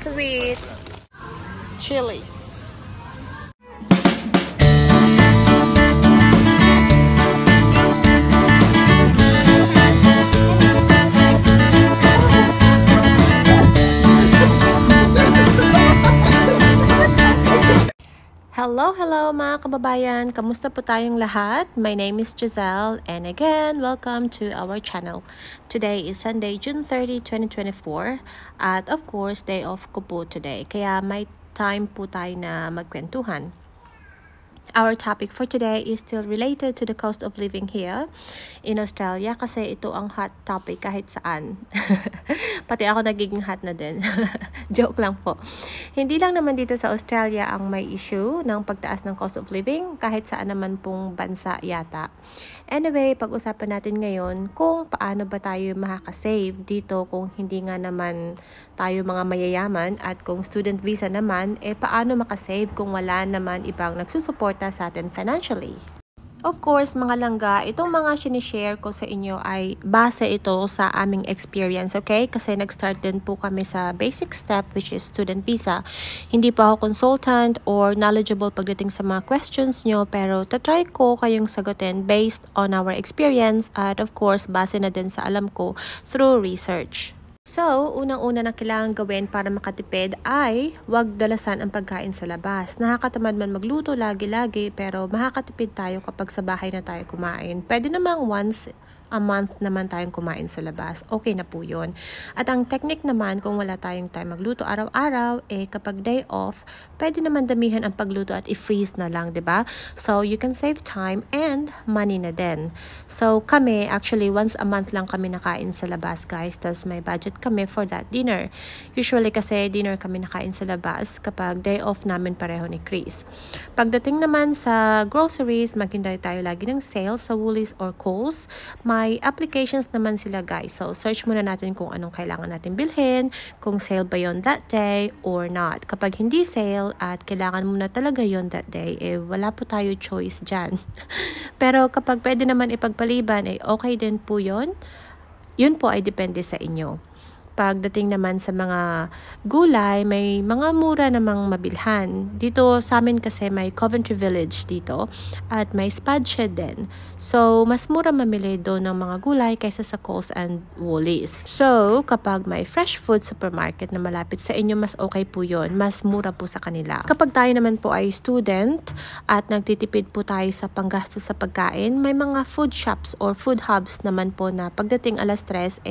sweet chilies. Hello mga kababayan! Kamusta po tayong lahat? My name is Giselle and again, welcome to our channel. Today is Sunday, June 30, 2024 at of course, day off ko po today. Kaya may time po tayo na magkwentuhan. Our topic for today is still related to the cost of living here in Australia kasi ito ang hot topic kahit saan. Pati ako nagiging hot na din. Joke lang po. Hindi lang naman dito sa Australia ang may issue ng pagtaas ng cost of living kahit saan naman pong bansa yata. Anyway, pag-usapan natin ngayon kung paano ba tayo makakasave dito kung hindi nga naman tayo mga mayayaman at kung student visa naman, paano makasave kung wala naman ibang nagsusuporta sa atin financially. Of course, mga langga, itong mga sinishare ko sa inyo ay base ito sa aming experience, okay? Kasi nag-start din po kami sa basic step which is student visa. Hindi pa ako consultant or knowledgeable pagdating sa mga questions nyo pero tatry ko kayong sagutin based on our experience at of course, base na din sa alam ko through research. So, unang-una na kailangan gawin para makatipid ay huwag dalasan ang pagkain sa labas. Nakakatamad man magluto lagi-lagi pero makakatipid tayo kapag sa bahay na tayo kumain. Pwede namang once a month naman tayong kumain sa labas. Okay na po yun. At ang technique naman kung wala tayong time magluto araw-araw, kapag day off, pwede naman damihan ang pagluto at i-freeze na lang, 'di ba? So, you can save time and money na din. So, kami, actually, once a month lang kami nakain sa labas, guys. Tapos may budget kami for that dinner. Usually kasi dinner kami nakain sa labas kapag day off namin pareho ni Chris. Pagdating naman sa groceries, maghintay tayo lagi ng sale sa Woolies or Coles. May applications naman sila, guys. So, search muna natin kung anong kailangan natin bilhin, kung sale ba yon that day or not. Kapag hindi sale at kailangan mo na talaga yon that day, wala po tayo choice dyan. Pero kapag pwede naman ipagpaliban, okay din po yon. Yun po ay depende sa inyo. Pagdating naman sa mga gulay, may mga mura namang mabilhan. Dito sa amin kasi may Coventry Village dito at may Spad Shed din. So, mas mura mamili doon ng mga gulay kaysa sa Coles and Woolies. So, kapag may fresh food supermarket na malapit sa inyo, mas okay po yun. Mas mura po sa kanila. Kapag tayo naman po ay student at nagtitipid po tayo sa panggastos sa pagkain, may mga food shops or food hubs naman po na pagdating alas 3,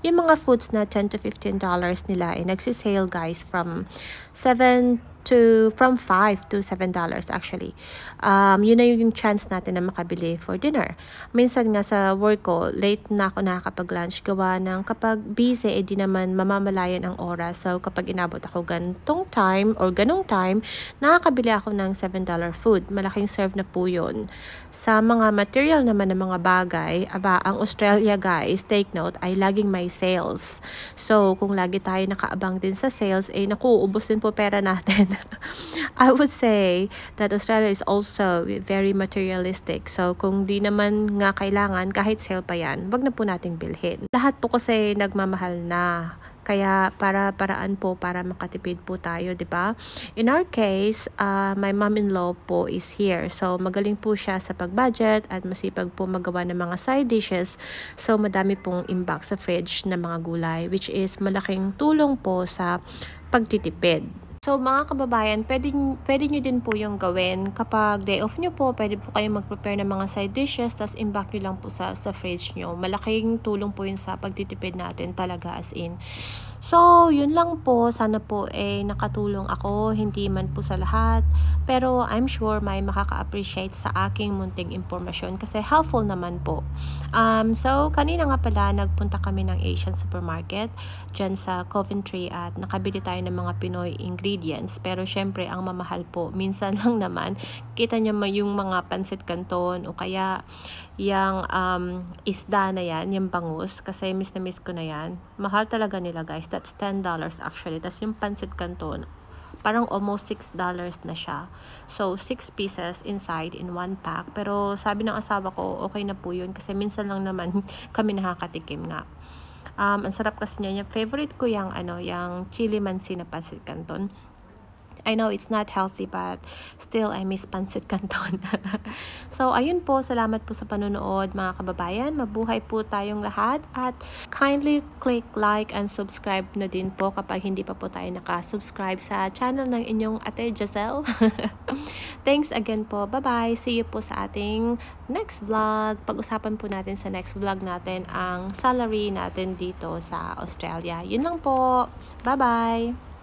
yung mga foods na $10 to $15 nila nagsisale, guys, from $5 to $7 actually. Yun na yung chance natin na makabili for dinner. Minsan nga sa work ko, late na ako nakakapag-lunch gawa ng kapag busy, di naman mamamalayan ang oras. So, kapag inabot ako ganong time, nakakabili ako ng $7 food. Malaking serve na po yun. Sa mga material naman ng mga bagay, ang Australia, guys, take note, ay laging may sales. So, kung lagi tayo nakaabang din sa sales, ubos din po pera natin. I would say that Australia is also very materialistic. So, kung di naman nga kailangan, kahit sale pa yan, wag na po nating bilhin. Lahat po kasi nagmamahal na. Kaya paraan po para makatipid po tayo, 'di ba? In our case, my mom-in-law po is here. So magaling po siya sa pag-budget at masipag po magawa ng mga side dishes. So madami pong imbak sa fridge na mga gulay which is malaking tulong po sa pagtitipid. So mga kababayan, pwede nyo din po yung gawin. Kapag day off nyo po, pwede po kayong mag-prepare ng mga side dishes, tas imbak nyo lang po sa fridge nyo. Malaking tulong po yun sa pagtitipid natin talaga, as in. So, yun lang po. Sana po nakatulong ako. Hindi man po sa lahat. Pero I'm sure may makaka-appreciate sa aking munting impormasyon kasi helpful naman po. So, kanina nga pala nagpunta kami ng Asian supermarket dyan sa Coventry at nakabili tayo ng mga Pinoy ingredients. Pero syempre, ang mamahal po. Minsan lang naman, kita nyo yung mga pansit canton o kaya yung isda na yan, yung bangus. Kasi miss na miss ko na yan. Mahal talaga nila, guys. That's $10 actually. Tapos yung pancit canton, parang almost $6 na siya. So, 6 pieces inside in 1 pack. Pero sabi ng asawa ko, okay na po yun. Kasi minsan lang naman kami nakakatikim nga. Ang sarap kasi niya. Yung favorite ko yung yung chili mansi na pancit canton. I know it's not healthy, but still I miss pancit canton. So, ayun po. Salamat po sa panonood, mga kababayan. Mabuhay po tayong lahat. At kindly click like and subscribe na din po kapag hindi pa po tayo nakasubscribe sa channel ng inyong Ate Giselle. Thanks again po. Bye-bye. See you po sa ating next vlog. Pag-usapan po natin sa next vlog natin ang salary natin dito sa Australia. Yun lang po. Bye-bye.